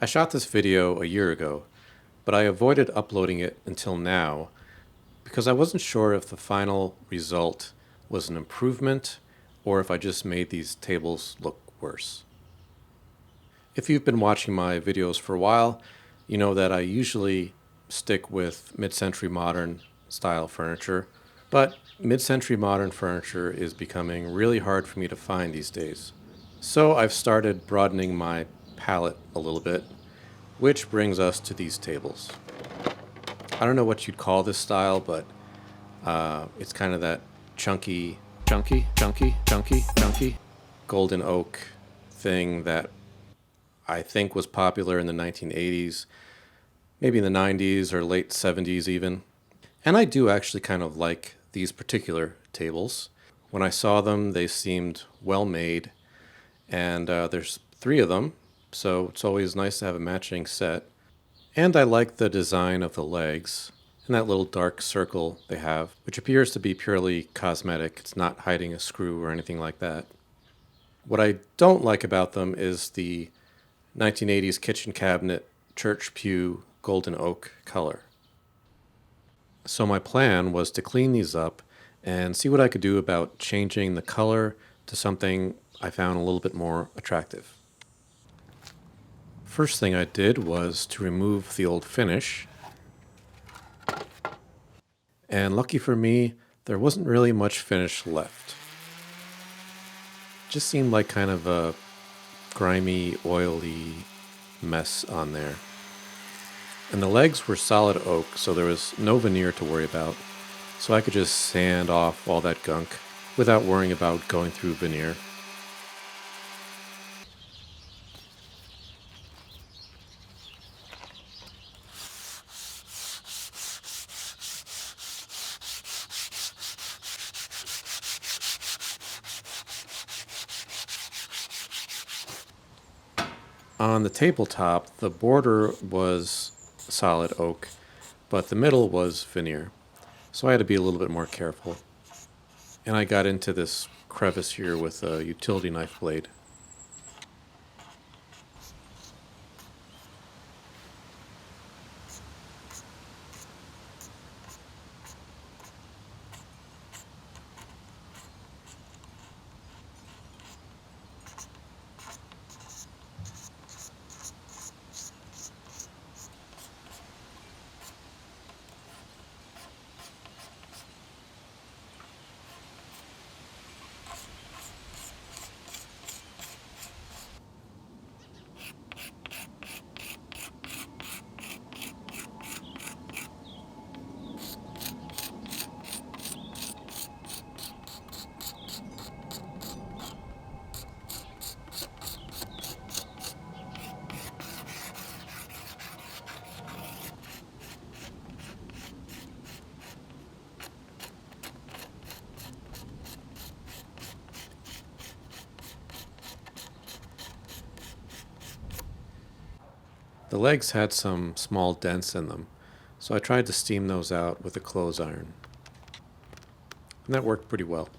I shot this video a year ago, but I avoided uploading it until now because I wasn't sure if the final result was an improvement or if I just made these tables look worse. If you've been watching my videos for a while, you know that I usually stick with mid-century modern style furniture, but mid-century modern furniture is becoming really hard for me to find these days. So I've started broadening my palette a little bit, which brings us to these tables. I don't know what you'd call this style, but it's kind of that chunky golden oak thing that I think was popular in the 1980s, maybe in the 90s or late 70s even. And I do actually kind of like these particular tables. When I saw them, they seemed well made, and there's three of them, so it's always nice to have a matching set. And I like the design of the legs and that little dark circle they have, which appears to be purely cosmetic. It's not hiding a screw or anything like that. What I don't like about them is the 1980s kitchen cabinet church pew golden oak color. So my plan was to clean these up and see what I could do about changing the color to something I found a little bit more attractive. First thing I did was to remove the old finish, and lucky for me, there wasn't really much finish left. Just seemed like kind of a grimy, oily mess on there. And the legs were solid oak, so there was no veneer to worry about, so I could just sand off all that gunk without worrying about going through veneer. On the tabletop, the border was solid oak, but the middle was veneer, so I had to be a little bit more careful. And I got into this crevice here with a utility knife blade. The legs had some small dents in them, so I tried to steam those out with a clothes iron. And that worked pretty well.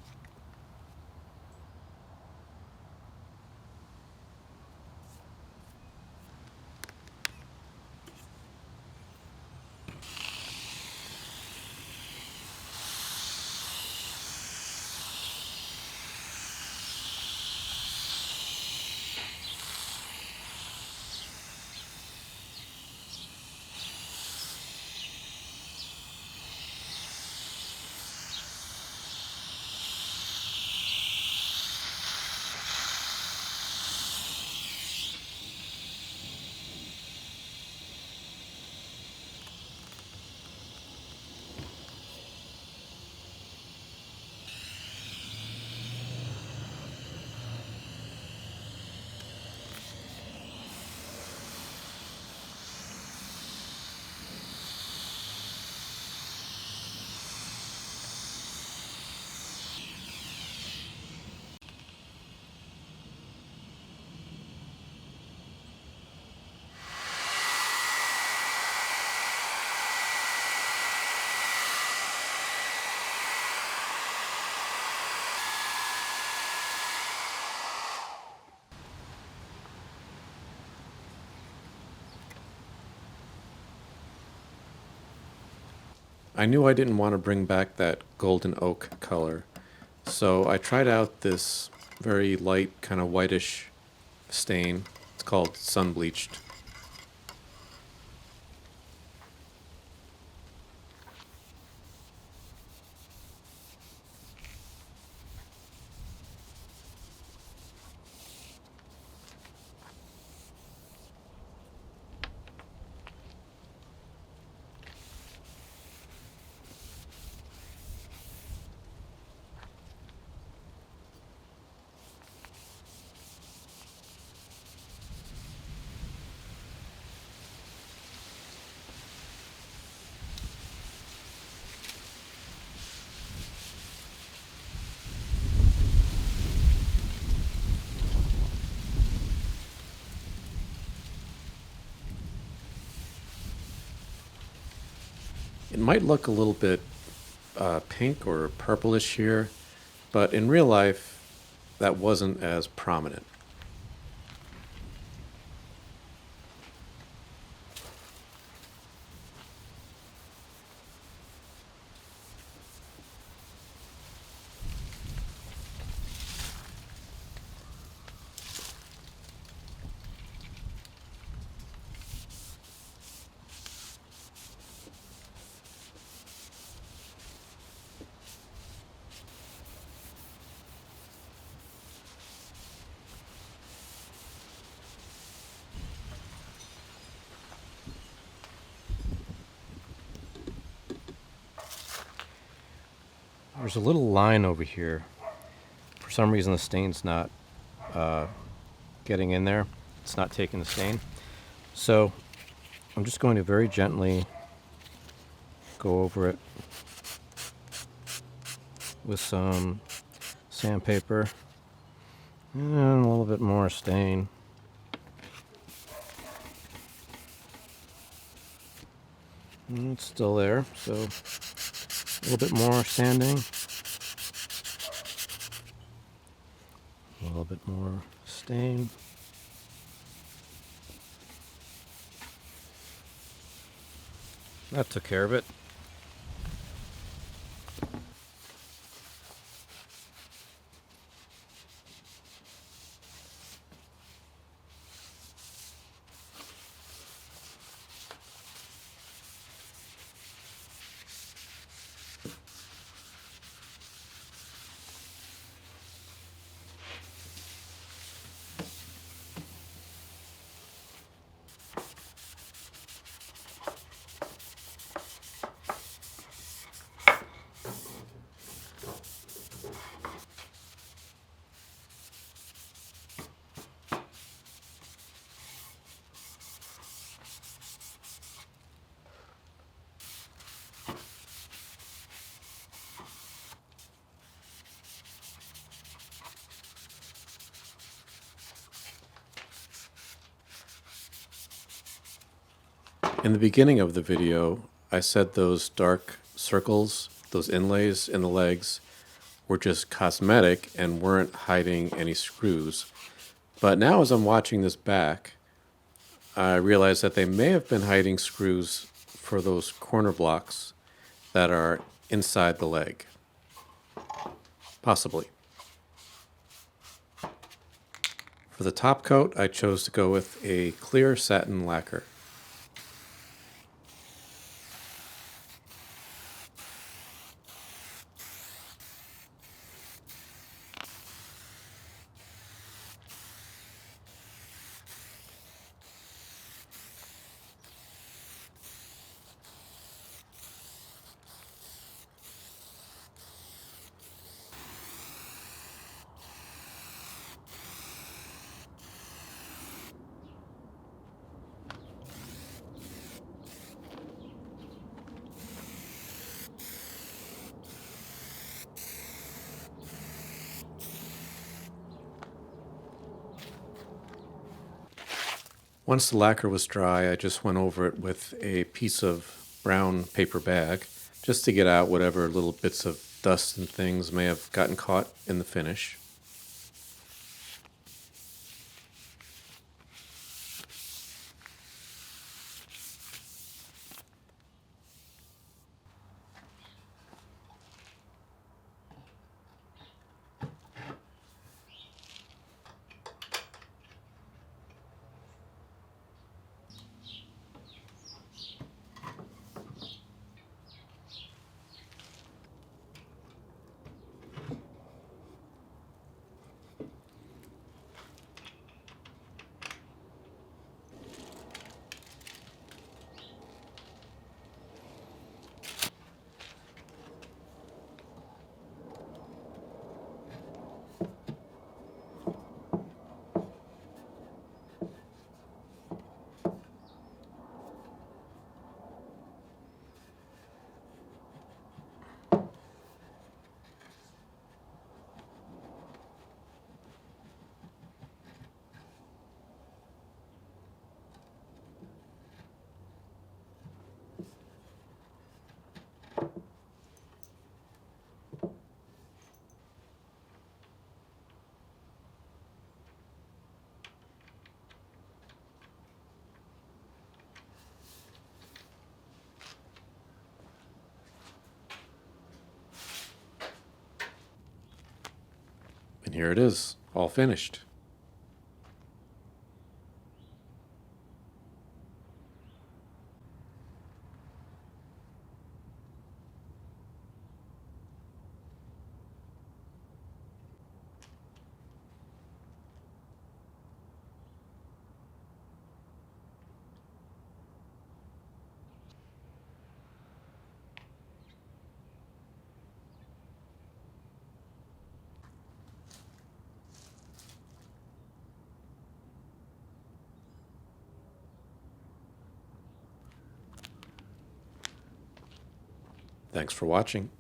I knew I didn't want to bring back that golden oak color, so I tried out this very light, kind of whitish stain. It's called sun bleached. It might look a little bit pink or purplish here, but in real life, that wasn't as prominent. There's a little line over here. For some reason, the stain's not getting in there. It's not taking the stain. So I'm just going to very gently go over it with some sandpaper and a little bit more stain. And it's still there, so a little bit more sanding. A little bit more stain. That took care of it. In the beginning of the video, I said those dark circles, those inlays in the legs, were just cosmetic and weren't hiding any screws. But now as I'm watching this back, I realize that they may have been hiding screws for those corner blocks that are inside the leg. Possibly. For the top coat, I chose to go with a clear satin lacquer. Once the lacquer was dry, I just went over it with a piece of brown paper bag just to get out whatever little bits of dust and things may have gotten caught in the finish. here it is, all finished. Thanks for watching.